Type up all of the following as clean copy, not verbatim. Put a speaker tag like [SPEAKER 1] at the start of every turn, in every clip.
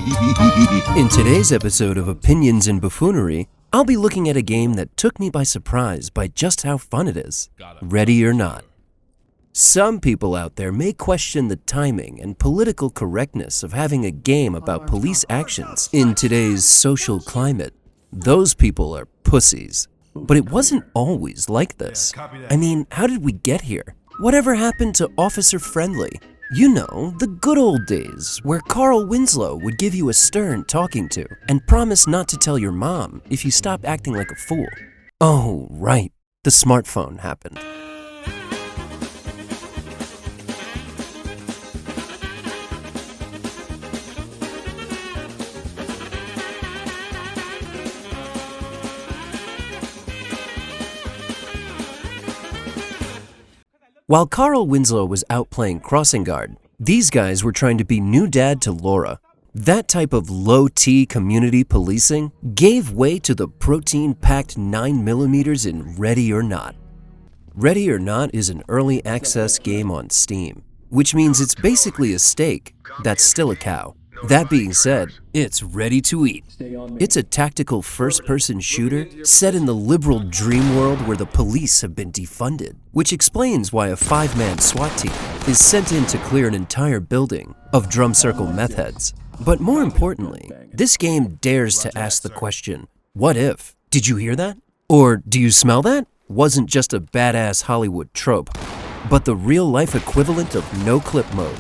[SPEAKER 1] In today's episode of Opinions and Buffoonery, I'll be looking at a game that took me by surprise by just how fun it is. Ready or not. Some people out there may question the timing and political correctness of having a game about police actions in today's social climate. Those people are pussies. But it wasn't always like this. I mean, how did we get here? Whatever happened to Officer Friendly? You know, the good old days where Carl Winslow would give you a stern talking to and promise not to tell your mom if you stopped acting like a fool. Oh, right, the smartphone happened. While Carl Winslow was out playing crossing guard, these guys were trying to be new dad to Laura. That type of low-T community policing gave way to the protein-packed 9mm in Ready or Not. Ready or Not is an early access game on Steam, which means it's basically a steak that's still a cow. That being said, it's ready to eat. It's a tactical first-person shooter set in the liberal dream world where the police have been defunded, which explains why a 5-man SWAT team is sent in to clear an entire building of drum circle meth heads. But more importantly, this game dares to ask the question, what if? Did you hear that? Or do you smell that? Wasn't just a badass Hollywood trope, but the real-life equivalent of no-clip mode.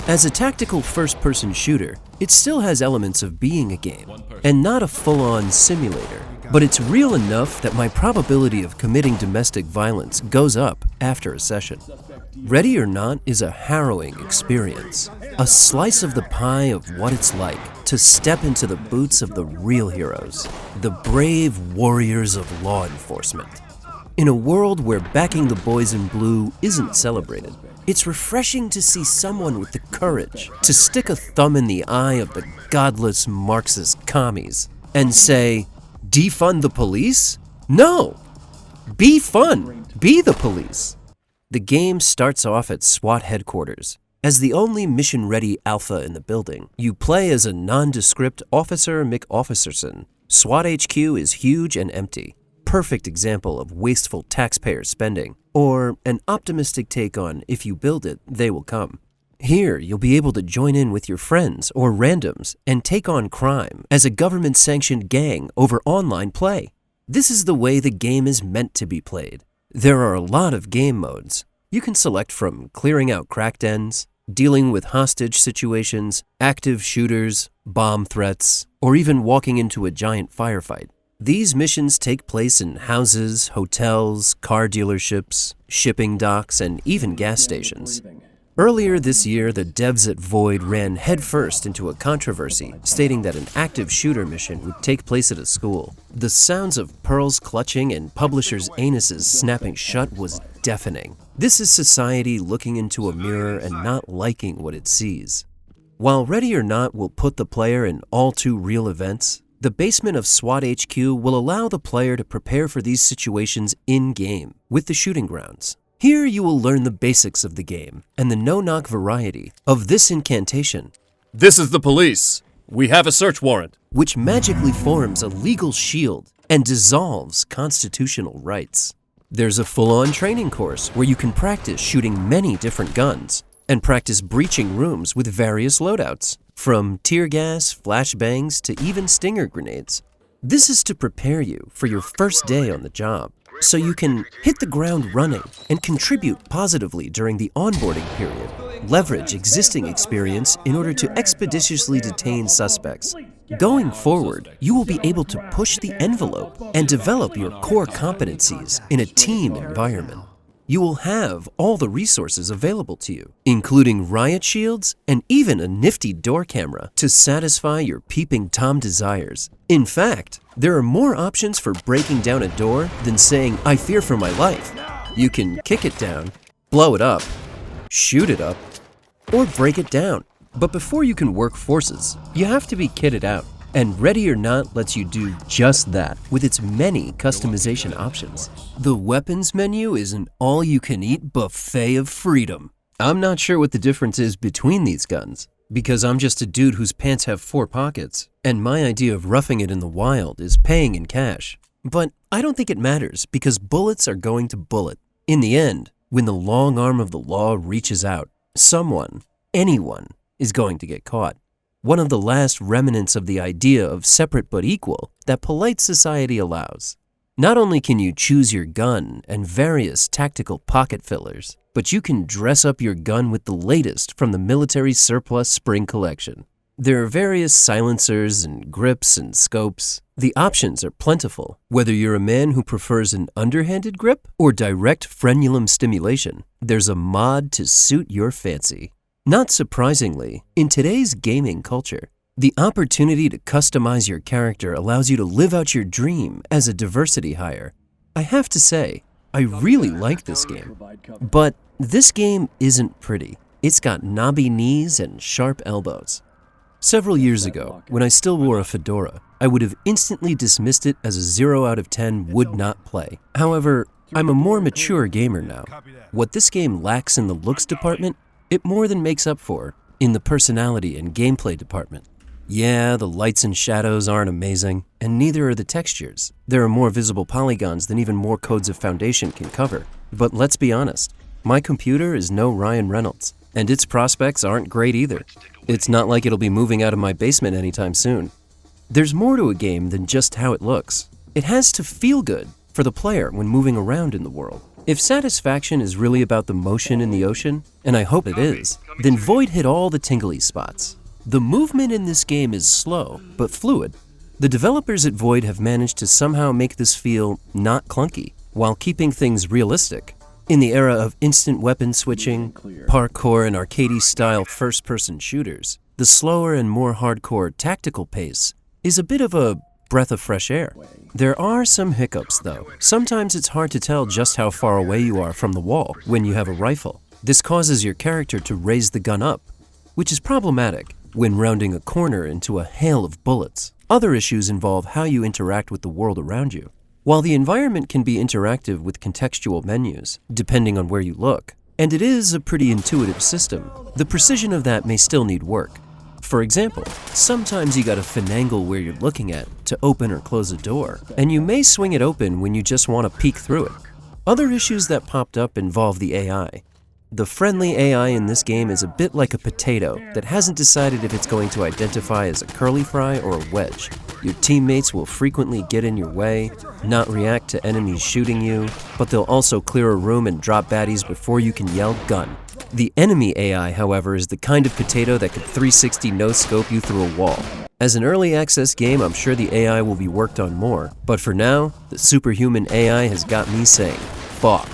[SPEAKER 1] As a tactical first-person shooter, it still has elements of being a game, and not a full-on simulator, but it's real enough that my probability of committing domestic violence goes up after a session. Ready or Not is a harrowing experience, a slice of the pie of what it's like to step into the boots of the real heroes, the brave warriors of law enforcement. In a world where backing the boys in blue isn't celebrated, it's refreshing to see someone with the courage to stick a thumb in the eye of the godless Marxist commies and say, defund the police? No! Be fun! Be the police! The game starts off at SWAT Headquarters. As the only mission-ready alpha in the building, you play as a nondescript Officer McOfficerson. SWAT HQ is huge and empty. Perfect example of wasteful taxpayer spending, or an optimistic take on if you build it, they will come. Here, you'll be able to join in with your friends or randoms and take on crime as a government-sanctioned gang over online play. This is the way the game is meant to be played. There are a lot of game modes. You can select from clearing out crack dens, dealing with hostage situations, active shooters, bomb threats, or even walking into a giant firefight. These missions take place in houses, hotels, car dealerships, shipping docks, and even gas stations. Earlier this year, the devs at Void ran headfirst into a controversy stating that an active shooter mission would take place at a school. The sounds of pearls clutching and publishers' anuses snapping shut was deafening. This is society looking into a mirror and not liking what it sees. While Ready or Not will put the player in all too real events, the basement of SWAT HQ will allow the player to prepare for these situations in-game with the shooting grounds. Here you will learn the basics of the game and the no-knock variety of this incantation.
[SPEAKER 2] This is the police. We have a search warrant.
[SPEAKER 1] Which magically forms a legal shield and dissolves constitutional rights. There's a full-on training course where you can practice shooting many different guns and practice breaching rooms with various loadouts, from tear gas, flashbangs, to even stinger grenades. This is to prepare you for your first day on the job, so you can hit the ground running and contribute positively during the onboarding period. Leverage existing experience in order to expeditiously detain suspects. Going forward, you will be able to push the envelope and develop your core competencies in a team environment. You will have all the resources available to you, including riot shields and even a nifty door camera to satisfy your peeping Tom desires. In fact, there are more options for breaking down a door than saying, "I fear for my life." You can kick it down, blow it up, shoot it up, or break it down. But before you can work forces, you have to be kitted out. And Ready or Not lets you do just that with its many customization options. The weapons menu is an all-you-can-eat buffet of freedom. I'm not sure what the difference is between these guns, because I'm just a dude whose pants have 4 pockets, and my idea of roughing it in the wild is paying in cash. But I don't think it matters because bullets are going to bullet. In the end, when the long arm of the law reaches out, someone, anyone, is going to get caught. One of the last remnants of the idea of separate but equal that polite society allows. Not only can you choose your gun and various tactical pocket fillers, but you can dress up your gun with the latest from the military surplus spring collection. There are various silencers and grips and scopes. The options are plentiful, whether you're a man who prefers an underhanded grip or direct frenulum stimulation. There's a mod to suit your fancy. Not surprisingly, in today's gaming culture, the opportunity to customize your character allows you to live out your dream as a diversity hire. I have to say, I really like this game. But this game isn't pretty. It's got knobby knees and sharp elbows. Several years ago, when I still wore a fedora, I would have instantly dismissed it as a 0 out of 10 would not play. However, I'm a more mature gamer now. What this game lacks in the looks department, it more than makes up for in the personality and gameplay department. Yeah, the lights and shadows aren't amazing, and neither are the textures. There are more visible polygons than even more codes of Foundation can cover. But let's be honest, my computer is no Ryan Reynolds, and its prospects aren't great either. It's not like it'll be moving out of my basement anytime soon. There's more to a game than just how it looks. It has to feel good for the player when moving around in the world. If satisfaction is really about the motion in the ocean, and I hope it is, then Void hit all the tingly spots. The movement in this game is slow, but fluid. The developers at Void have managed to somehow make this feel not clunky, while keeping things realistic. In the era of instant weapon switching, parkour, and arcade-style first-person shooters, the slower and more hardcore tactical pace is a bit of a breath of fresh air. There are some hiccups, though. Sometimes it's hard to tell just how far away you are from the wall when you have a rifle. This causes your character to raise the gun up, which is problematic when rounding a corner into a hail of bullets. Other issues involve how you interact with the world around you. While the environment can be interactive with contextual menus, depending on where you look, and it is a pretty intuitive system, the precision of that may still need work. For example, sometimes you gotta finagle where you're looking at to open or close a door, and you may swing it open when you just want to peek through it. Other issues that popped up involve the AI. The friendly AI in this game is a bit like a potato that hasn't decided if it's going to identify as a curly fry or a wedge. Your teammates will frequently get in your way, not react to enemies shooting you, but they'll also clear a room and drop baddies before you can yell gun. The enemy AI, however, is the kind of potato that could 360 no-scope you through a wall. As an early access game, I'm sure the AI will be worked on more, but for now, the superhuman AI has got me saying, fuck.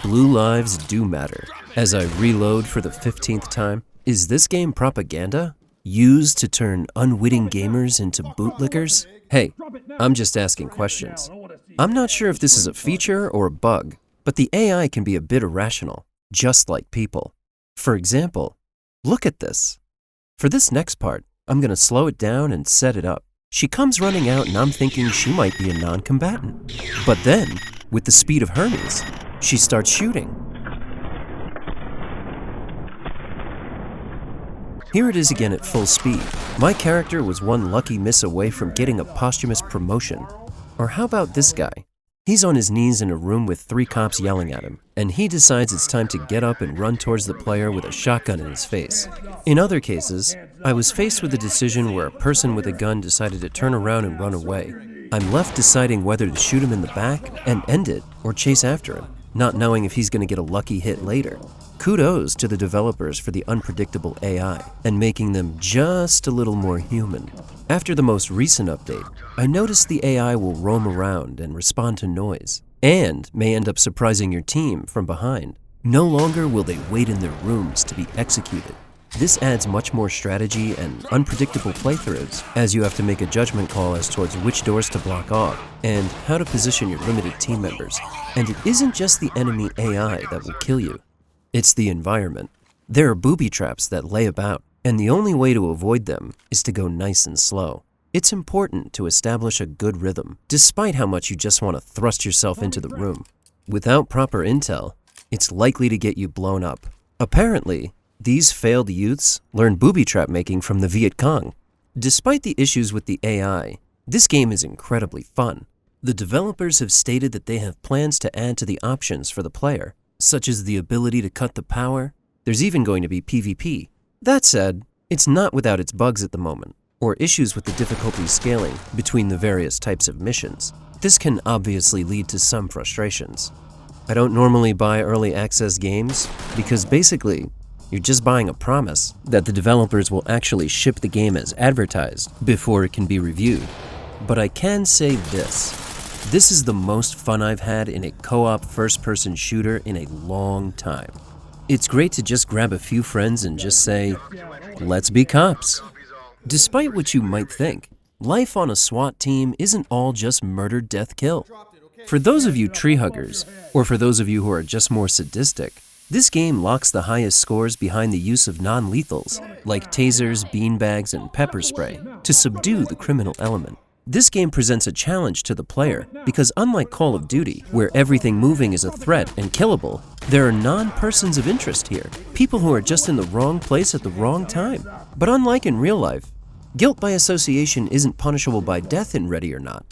[SPEAKER 1] Blue lives do matter. As I reload for the 15th time, is this game propaganda? Used to turn unwitting gamers into bootlickers? Hey, I'm just asking questions. I'm not sure if this is a feature or a bug, but the AI can be a bit irrational, just like people. For example, look at this. For this next part, I'm gonna slow it down and set it up. She comes running out and I'm thinking she might be a non-combatant. But then, with the speed of Hermes, she starts shooting. Here it is again at full speed. My character was one lucky miss away from getting a posthumous promotion. Or how about this guy? He's on his knees in a room with 3 cops yelling at him, and he decides it's time to get up and run towards the player with a shotgun in his face. In other cases, I was faced with a decision where a person with a gun decided to turn around and run away. I'm left deciding whether to shoot him in the back and end it or chase after him, not knowing if he's going to get a lucky hit later. Kudos to the developers for the unpredictable AI and making them just a little more human. After the most recent update, I noticed the AI will roam around and respond to noise, and may end up surprising your team from behind. No longer will they wait in their rooms to be executed. This adds much more strategy and unpredictable playthroughs, as you have to make a judgment call as towards which doors to block off, and how to position your limited team members. And it isn't just the enemy AI that will kill you. It's the environment. There are booby traps that lay about, and the only way to avoid them is to go nice and slow. It's important to establish a good rhythm, despite how much you just want to thrust yourself into the room. Without proper intel, it's likely to get you blown up. Apparently, These failed youths learned booby trap making from the Viet Cong. Despite the issues with the AI, this game is incredibly fun. The developers have stated that they have plans to add to the options for the player, such as the ability to cut the power. There's even going to be PvP. That said, it's not without its bugs at the moment, or issues with the difficulty scaling between the various types of missions. This can obviously lead to some frustrations. I don't normally buy early access games because basically, you're just buying a promise that the developers will actually ship the game as advertised before it can be reviewed. But I can say this. This is the most fun I've had in a co-op first-person shooter in a long time. It's great to just grab a few friends and just say, let's be cops. Despite what you might think, life on a SWAT team isn't all just murder, death, kill. For those of you tree huggers, or for those of you who are just more sadistic, this game locks the highest scores behind the use of non-lethals, like tasers, beanbags, and pepper spray, to subdue the criminal element. This game presents a challenge to the player because unlike Call of Duty, where everything moving is a threat and killable, there are non-persons of interest here, people who are just in the wrong place at the wrong time. But unlike in real life, guilt by association isn't punishable by death in Ready or Not.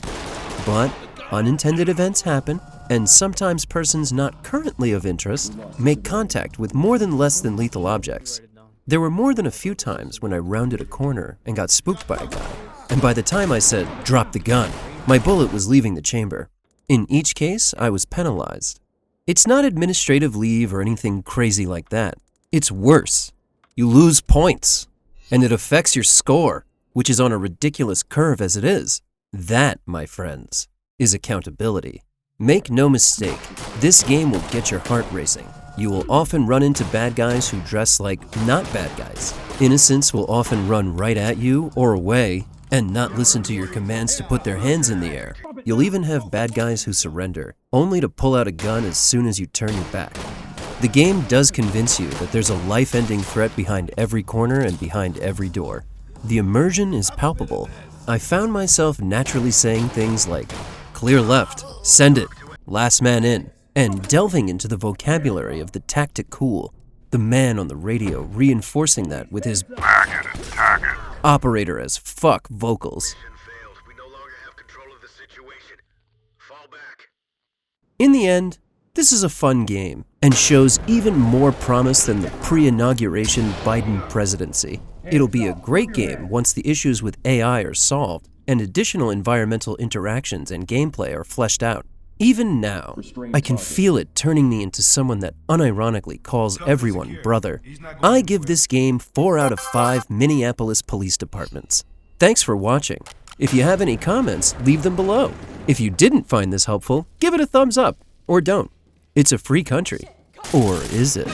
[SPEAKER 1] But unintended events happen, and sometimes persons not currently of interest make contact with more than less than lethal objects. There were more than a few times when I rounded a corner and got spooked by a guy, and by the time I said, "Drop the gun," my bullet was leaving the chamber. In each case, I was penalized. It's not administrative leave or anything crazy like that. It's worse. You lose points, and it affects your score, which is on a ridiculous curve as it is. That, my friends, is accountability. Make no mistake, this game will get your heart racing. You will often run into bad guys who dress like not bad guys. Innocents will often run right at you or away and not listen to your commands to put their hands in the air. You'll even have bad guys who surrender, only to pull out a gun as soon as you turn your back. The game does convince you that there's a life-ending threat behind every corner and behind every door. The immersion is palpable. I found myself naturally saying things like, "Clear left, send it, last man in," and delving into the vocabulary of the tactic cool, the man on the radio reinforcing that with his operator as fuck vocals. In the end, this is a fun game and shows even more promise than the pre-inauguration Biden presidency. It'll be a great game once the issues with AI are solved and additional environmental interactions and gameplay are fleshed out. Even now, I can feel it turning me into someone that unironically calls everyone brother. I give this game 4 out of 5 Minneapolis police departments. Thanks for watching. If you have any comments, leave them below. If you didn't find this helpful, give it a thumbs up, or don't. It's a free country. Or is it?